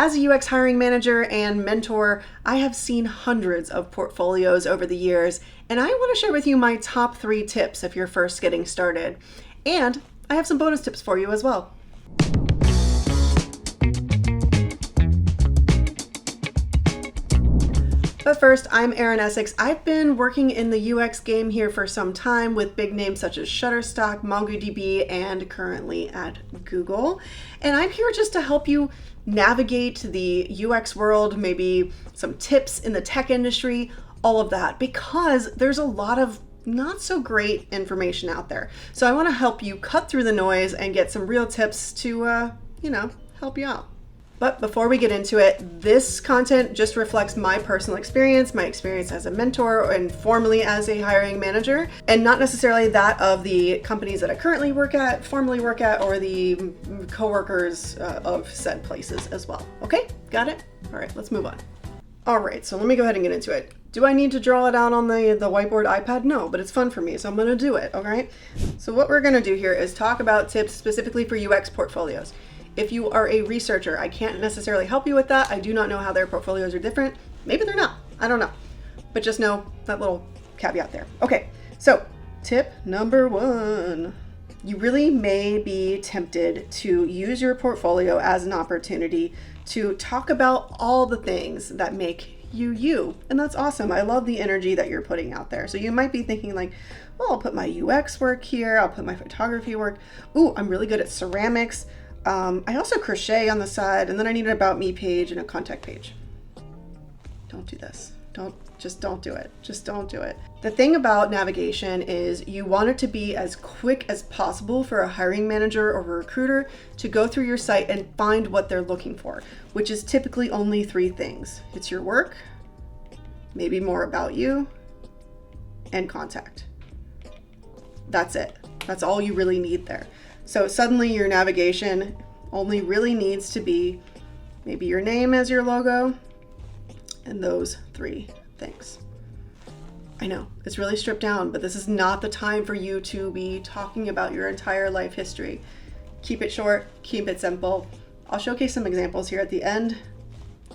As a UX hiring manager and mentor, I have seen hundreds of portfolios over the years, and I want to share with you my top 3 tips if you're first getting started. And I have some bonus tips for you as well. But first, I'm Erin Essex. I've been working in the UX game here for some time with big names such as Shutterstock, MongoDB, and currently at Google. And I'm here just to help you navigate the UX world, maybe some tips in the tech industry, all of that, because there's a lot of not so great information out there. So I want to help you cut through the noise and get some real tips to, help you out. But before we get into it, this content just reflects my personal experience, my experience as a mentor and formerly as a hiring manager, and not necessarily that of the companies that I currently formerly work at, or the coworkers of said places as well. Okay, got it? All right, let's move on. All right, so let me go ahead and get into it. Do I need to draw it out on the whiteboard iPad? No, but it's fun for me, so I'm gonna do it, all right? So what we're gonna do here is talk about tips specifically for UX portfolios. If you are a researcher, I can't necessarily help you with that. I do not know how their portfolios are different. Maybe they're not, I don't know. But just know that little caveat there. Okay, so tip number 1. You really may be tempted to use your portfolio as an opportunity to talk about all the things that make you you. And that's awesome. I love the energy that you're putting out there. So you might be thinking like, well, I'll put my UX work here. I'll put my photography work. Ooh, I'm really good at ceramics. I also crochet on the side, and then I need an about me page and a contact page. Don't do this. Just don't do it. Just don't do it. The thing about navigation is you want it to be as quick as possible for a hiring manager or a recruiter to go through your site and find what they're looking for, which is typically only 3 things. It's your work, maybe more about you, and contact. That's it. That's all you really need there. So suddenly your navigation only really needs to be maybe your name as your logo and those 3 things. I know it's really stripped down, but this is not the time for you to be talking about your entire life history. Keep it short, keep it simple. I'll showcase some examples here at the end,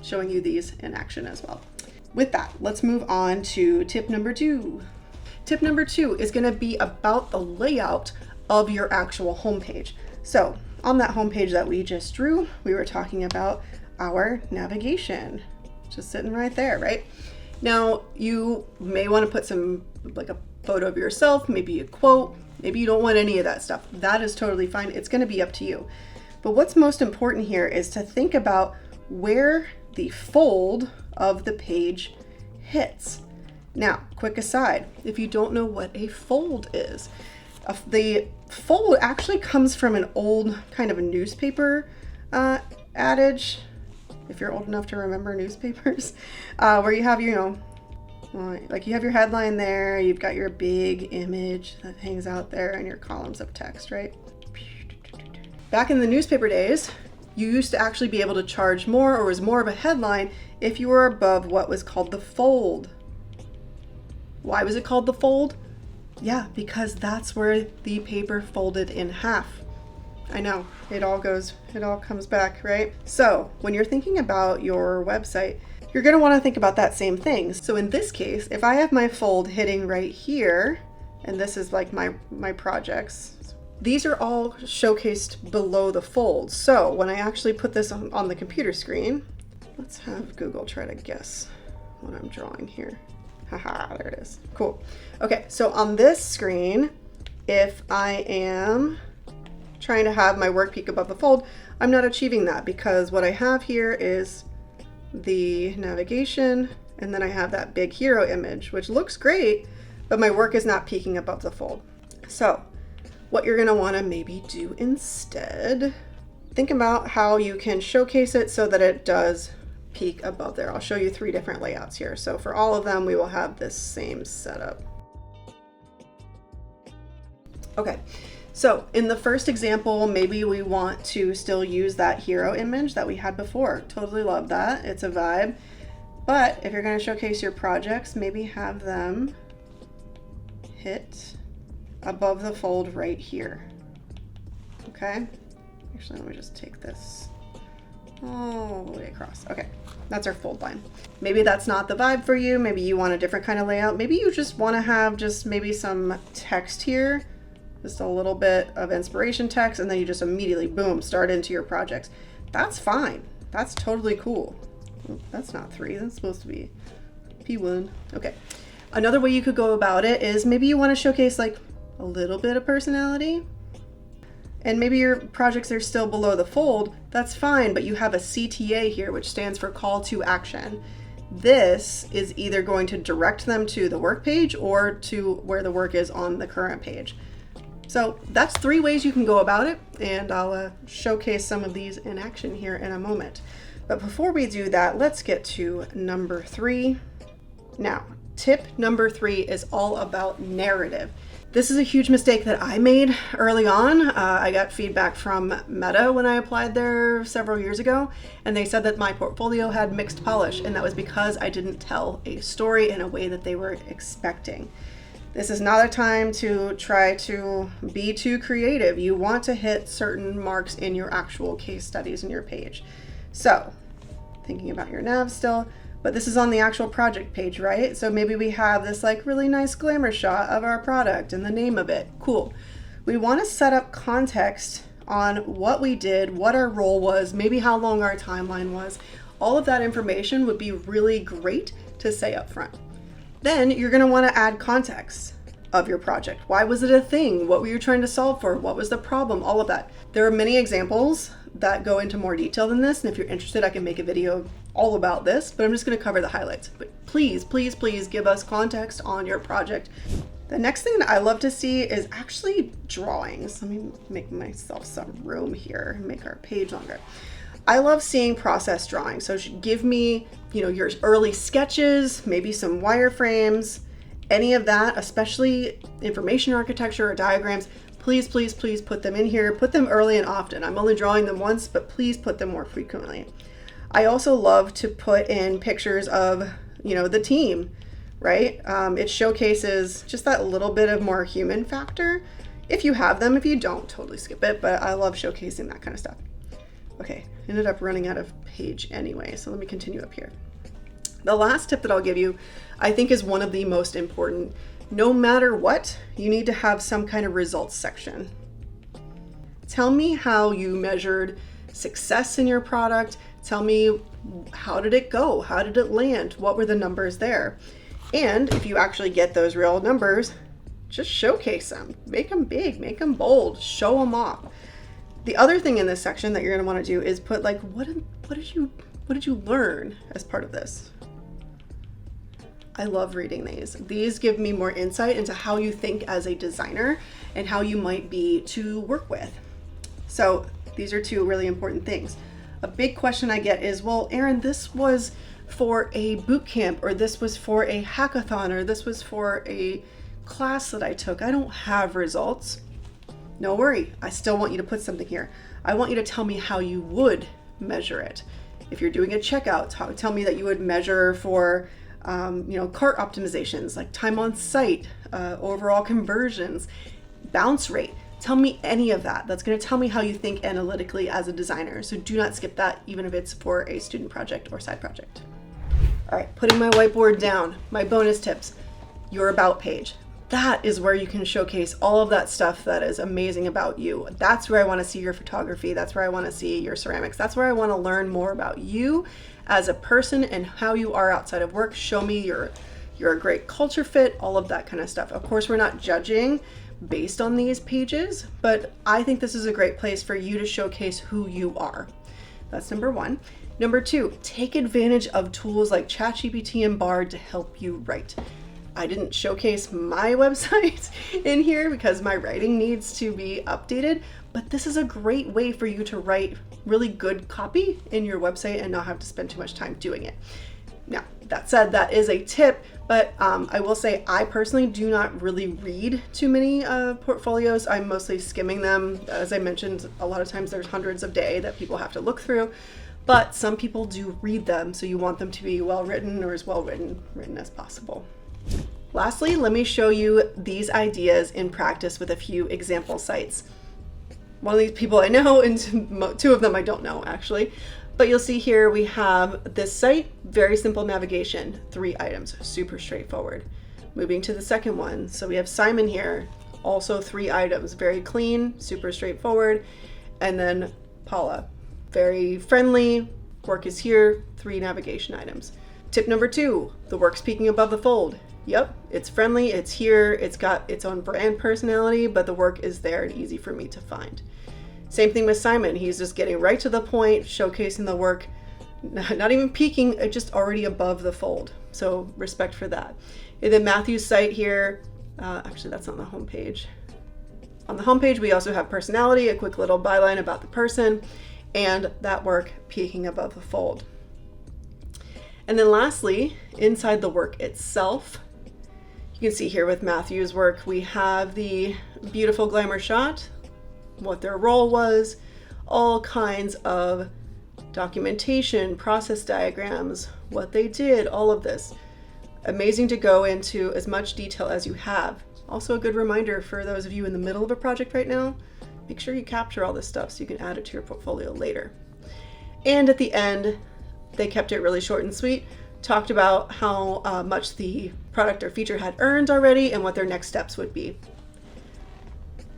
showing you these in action as well. With that, let's move on to tip number 2. Tip number 2 is going to be about the layout of your actual homepage. So on that homepage that we just drew, we were talking about our navigation, just sitting right there, right? Now you may want to put some, like a photo of yourself, maybe a quote, maybe you don't want any of that stuff. That is totally fine. It's going to be up to you. But what's most important here is to think about where the fold of the page hits. Now, quick aside, if you don't know what a fold is, the fold actually comes from an old kind of a newspaper adage, if you're old enough to remember newspapers, where you have, like you have your headline there, you've got your big image that hangs out there and your columns of text, right? Back in the newspaper days, you used to actually be able to charge more, or was more of a headline, if you were above what was called the fold. Why was it called the fold? Yeah, because that's where the paper folded in half. I know, it all comes back, right? So when you're thinking about your website, you're gonna wanna think about that same thing. So in this case, if I have my fold hitting right here, and this is like my projects, these are all showcased below the fold. So when I actually put this on the computer screen, let's have Google try to guess what I'm drawing here. Haha, there it is. Cool. Okay, so on this screen, if I am trying to have my work peak above the fold, I'm not achieving that because what I have here is the navigation, and then I have that big hero image, which looks great, but my work is not peaking above the fold. So what you're gonna wanna maybe do instead, think about how you can showcase it so that it does peak above there. I'll show you 3 different layouts here. So for all of them, we will have this same setup. Okay, so in the first example, maybe we want to still use that hero image that we had before. Totally love that. It's a vibe. But if you're going to showcase your projects, maybe have them hit above the fold right here. Okay, actually, let me just take this all the way across. Okay, that's our fold line. Maybe that's not the vibe for you. Maybe you want a different kind of layout. Maybe you just want to have just maybe some text here, just a little bit of inspiration text, and then you just immediately, boom, start into your projects. That's fine. That's totally cool. That's not 3, that's supposed to be P1. Okay. Another way you could go about it is maybe you want to showcase like a little bit of personality. And maybe your projects are still below the fold, that's fine, but you have a CTA here, which stands for call to action. This is either going to direct them to the work page or to where the work is on the current page. So that's 3 ways you can go about it, and I'll showcase some of these in action here in a moment. But before we do that, let's get to number 3. Now, tip number 3 is all about narrative. This is a huge mistake that I made early on. I got feedback from Meta when I applied there several years ago, and they said that my portfolio had mixed polish, and that was because I didn't tell a story in a way that they were expecting. This is not a time to try to be too creative. You want to hit certain marks in your actual case studies in your page. So, thinking about your nav still, but this is on the actual project page, right? So maybe we have this like really nice glamour shot of our product and the name of it. Cool. We want to set up context on what we did, what our role was, maybe how long our timeline was. All of that information would be really great to say up front. Then you're going to want to add context of your project. Why was it a thing? What were you trying to solve for? What was the problem? All of that. There are many examples that go into more detail than this, and if you're interested, I can make a video all about this, but I'm just going to cover the highlights. But please, please, please give us context on your project. The next thing that I love to see is actually drawings. Let me make myself some room here and make our page longer. I love seeing process drawings. So give me, your early sketches, maybe some wireframes, any of that, especially information architecture or diagrams. Please, please, please put them in here. Put them early and often. I'm only drawing them once, but please put them more frequently. I also love to put in pictures of, the team, right? It showcases just that little bit of more human factor. If you have them, if you don't, totally skip it, but I love showcasing that kind of stuff. Okay, ended up running out of page anyway, so let me continue up here. The last tip that I'll give you, I think is one of the most important. No matter what, you need to have some kind of results section. Tell me how you measured success in your product. Tell me, how did it go? How did it land? What were the numbers there? And if you actually get those real numbers, just showcase them. Make them big, make them bold, show them off. The other thing in this section that you're going to want to do is put like, what did you learn as part of this? I love reading these. These give me more insight into how you think as a designer and how you might be to work with. So these are 2 really important things. A big question I get is, well, Erin, this was for a boot camp, or this was for a hackathon, or this was for a class that I took. I don't have results. No worry, I still want you to put something here. I want you to tell me how you would measure it. If you're doing a checkout, tell me that you would measure for cart optimizations, like time on site, overall conversions, bounce rate. Tell me any of that. That's going to tell me how you think analytically as a designer. So do not skip that, even if it's for a student project or side project. All right, putting my whiteboard down, my bonus tips, your about page. That is where you can showcase all of that stuff that is amazing about you. That's where I want to see your photography. That's where I want to see your ceramics. That's where I want to learn more about you as a person and how you are outside of work. Show me you're a great culture fit, all of that kind of stuff. Of course, we're not judging based on these pages, but I think this is a great place for you to showcase who you are. That's number 1. Number 2, take advantage of tools like ChatGPT and Bard to help you write. I didn't showcase my website in here because my writing needs to be updated, but this is a great way for you to write really good copy in your website and not have to spend too much time doing it. Now, that said, that is a tip, but I will say I personally do not really read too many portfolios. I'm mostly skimming them. As I mentioned, a lot of times there's hundreds a day that people have to look through, but some people do read them, so you want them to be well written or as well written as possible. Lastly, let me show you these ideas in practice with a few example sites. One of these people I know, and 2 of them I don't know actually, But you'll see here we have this site, very simple navigation, 3 items, super straightforward. Moving to the second one, so we have Simon here, also 3 items, very clean, super straightforward. And then Paula, very friendly, work is here, 3 navigation items. Tip number 2, the work's peeking above the fold. Yep, it's friendly, it's here, it's got its own brand personality, but the work is there and easy for me to find. Same thing with Simon. He's just getting right to the point, showcasing the work, not even peeking, just already above the fold. So respect for that. And then Matthew's site here, actually that's on the homepage. On the homepage, we also have personality, a quick little byline about the person, and that work peeking above the fold. And then lastly, inside the work itself, you can see here with Matthew's work, we have the beautiful glamour shot, what their role was, all kinds of documentation, process diagrams, what they did, all of this. Amazing to go into as much detail as you have. Also a good reminder for those of you in the middle of a project right now, make sure you capture all this stuff so you can add it to your portfolio later. And at the end, they kept it really short and sweet, talked about how much the product or feature had earned already and what their next steps would be.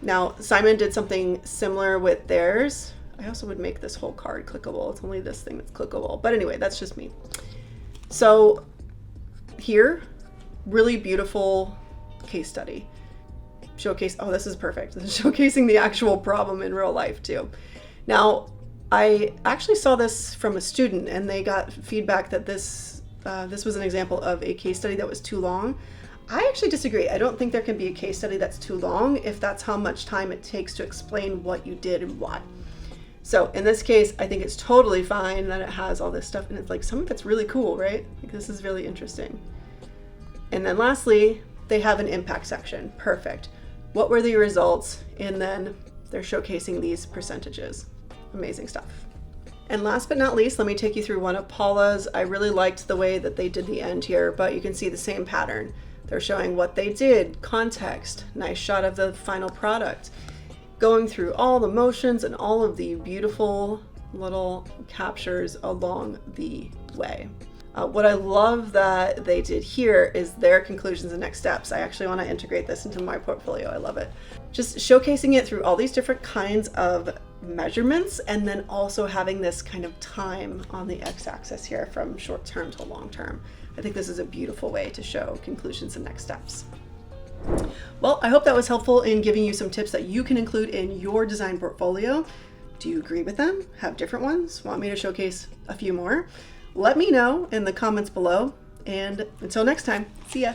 Now, Simon did something similar with theirs. I also would make this whole card clickable. It's only this thing that's clickable. But anyway, that's just me. So here, really beautiful case study. Showcase, oh, this is perfect. This is showcasing the actual problem in real life too. Now, I actually saw this from a student and they got feedback that this was an example of a case study that was too long. I actually disagree. I don't think there can be a case study that's too long if that's how much time it takes to explain what you did and why. So in this case, I think it's totally fine that it has all this stuff and it's like some of it's really cool, right? Like this is really interesting. And then lastly, they have an impact section. Perfect. What were the results? And then they're showcasing these percentages. Amazing stuff. And last but not least, let me take you through one of Paula's. I really liked the way that they did the end here, but you can see the same pattern. They're showing what they did, context, nice shot of the final product, going through all the motions and all of the beautiful little captures along the way. What I love that they did here is their conclusions and next steps. I actually want to integrate this into my portfolio. I love it. Just showcasing it through all these different kinds of measurements and then also having this kind of time on the x-axis here from short term to long term. I think this is a beautiful way to show conclusions and next steps. Well, I hope that was helpful in giving you some tips that you can include in your design portfolio. Do you agree with them? Have different ones? Want me to showcase a few more? Let me know in the comments below. And until next time, see ya.